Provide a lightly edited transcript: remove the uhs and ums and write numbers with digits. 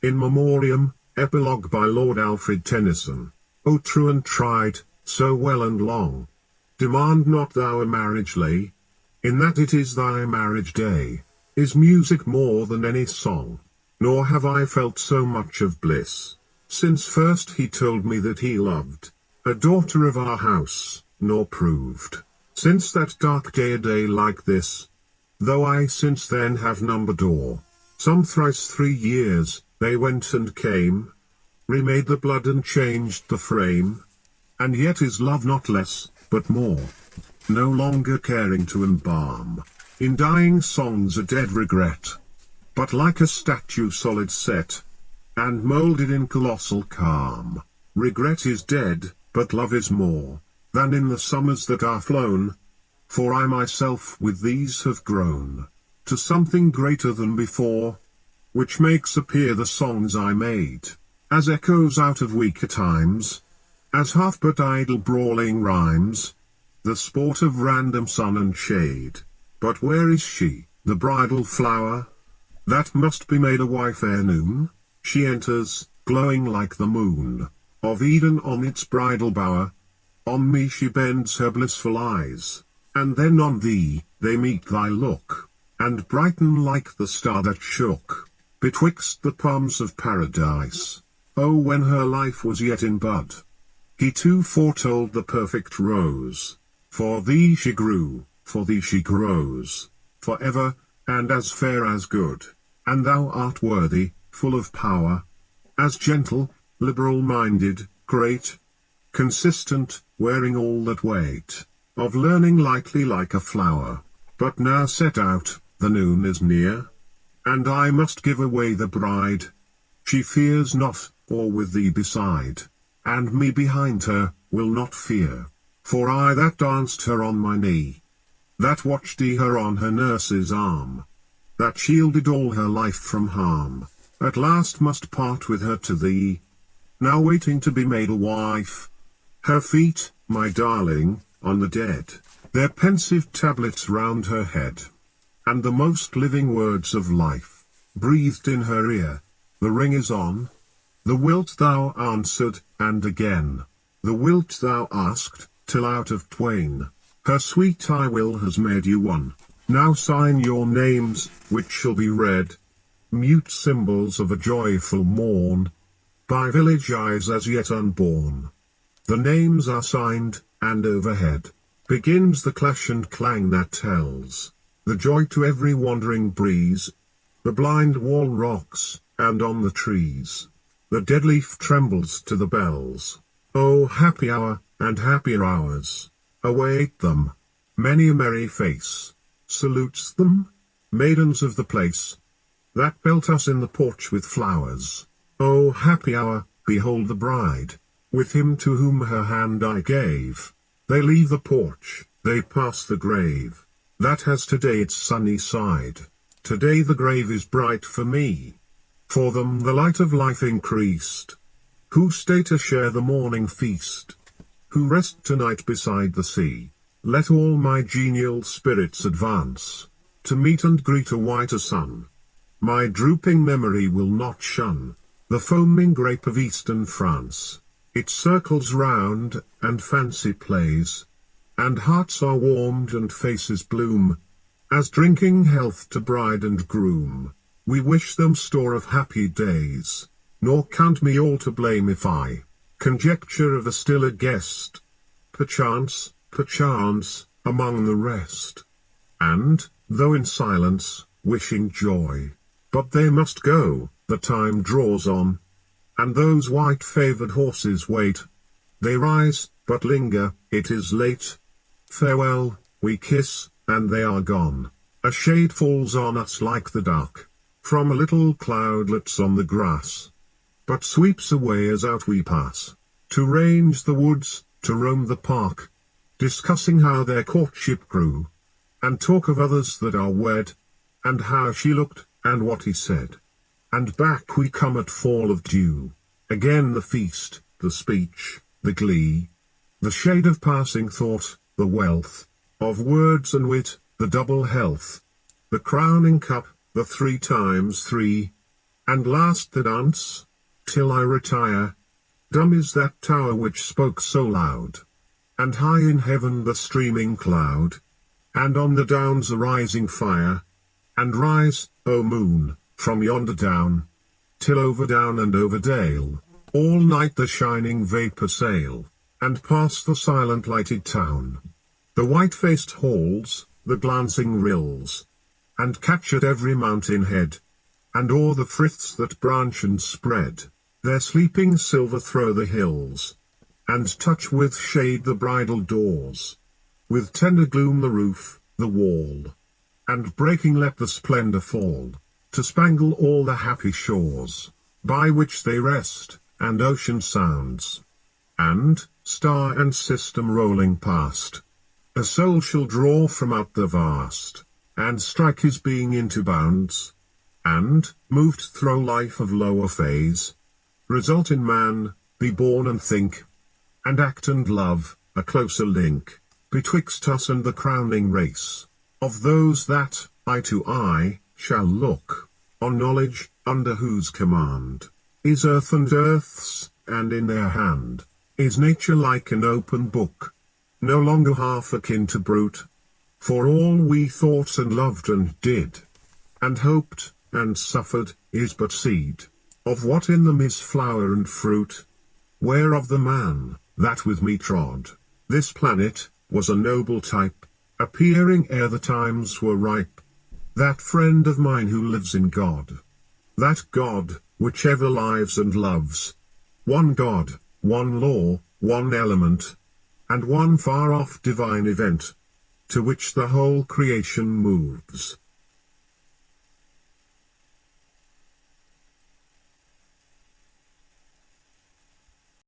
In Memoriam, Epilog by Lord Alfred Tennyson. O true and tried, so well and long, demand not thou a marriage lay, in that it is thy marriage day, is music more than any song. Nor have I felt so much of bliss, since first he told me that he loved a daughter of our house, nor proved, since that dark day a day like this, though I since then have numbered o'er, some thrice 3 years, they went and came, remade the blood and changed the frame, and yet is love not less, but more, no longer caring to embalm, in dying songs a dead regret, but like a statue solid set, and moulded in colossal calm, regret is dead, but love is more, than in the summers that are flown, for I myself with these have grown, to something greater than before, which makes appear the songs I made, as echoes out of weaker times, as half but idle brawling rhymes, the sport of random sun and shade. But where is she, the bridal flower, that must be made a wife ere noon? She enters, glowing like the moon of Eden on its bridal bower. On me she bends her blissful eyes, and then on thee they meet thy look, and brighten like the star that shook betwixt the palms of paradise. Oh, when her life was yet in bud, he too foretold the perfect rose. For thee she grew, for thee she grows, for ever, and as fair as good. And thou art worthy, full of power, as gentle, liberal-minded, great, consistent, wearing all that weight of learning lightly like a flower. But now set out, the noon is near, and I must give away the bride. She fears not, or with thee beside, and me behind her, will not fear. For I that danced her on my knee, that watched her on her nurse's arm, that shielded all her life from harm, at last must part with her to thee, now waiting to be made a wife. Her feet, my darling, on the dead, their pensive tablets round her head, and the most living words of life, breathed in her ear. The ring is on. The wilt thou answered, and again, the wilt thou asked, till out of twain, her sweet I will has made you one. Now sign your names, which shall be read, mute symbols of a joyful morn, by village eyes as yet unborn. The names are signed, and overhead begins the clash and clang that tells the joy to every wandering breeze. The blind wall rocks, and on the trees the dead leaf trembles to the bells. Oh, happy hour, and happier hours await them. Many a merry face salutes them, maidens of the place that belt us in the porch with flowers. Oh, happy hour, behold the bride, with him to whom her hand I gave. They leave the porch, they pass the grave, that has today its sunny side. Today the grave is bright for me. For them the light of life increased, who stay to share the morning feast, who rest tonight beside the sea. Let all my genial spirits advance, to meet and greet a whiter sun. My drooping memory will not shun the foaming grape of eastern France. It circles round, and fancy plays, and hearts are warmed and faces bloom, as drinking health to bride and groom. We wish them store of happy days, nor count me all to blame if I conjecture of a stiller guest, perchance, among the rest. And, though in silence, wishing joy, but they must go, the time draws on, and those white-favored horses wait. They rise, but linger, it is late. Farewell, we kiss, and they are gone. A shade falls on us like the dark from a little cloudlets on the grass, but sweeps away as out we pass, to range the woods, to roam the park, discussing how their courtship grew, and talk of others that are wed, and how she looked, and what he said. And back we come at fall of dew, again the feast, the speech, the glee, the shade of passing thought, the wealth of words and wit, the double health, the crowning cup, the 3 times 3, and last the dance, till I retire. Dumb is that tower which spoke so loud, and high in heaven the streaming cloud, and on the downs a rising fire. And rise, O moon, from yonder down, till over down and over dale, all night the shining vapour sail, and past the silent lighted town, the white-faced halls, the glancing rills, and catch at every mountain head, and o'er the friths that branch and spread, their sleeping silver throw the hills, and touch with shade the bridal doors, with tender gloom the roof, the wall, and breaking let the splendour fall, to spangle all the happy shores, by which they rest, and ocean sounds, and, star and system rolling past, a soul shall draw from out the vast, and strike his being into bounds, and, moved through life of lower phase, result in man, be born and think, and act and love, a closer link, betwixt us and the crowning race, of those that, eye to eye, shall look, on knowledge, under whose command, is earth and earth's, and in their hand, is nature like an open book, no longer half akin to brute, for all we thought and loved and did, and hoped, and suffered, is but seed, of what in them is flower and fruit, whereof the man, that with me trod, this planet, was a noble type, appearing ere the times were ripe, that friend of mine who lives in God, that God, which ever lives and loves, one God, one law, one element, and one far-off divine event, to which the whole creation moves.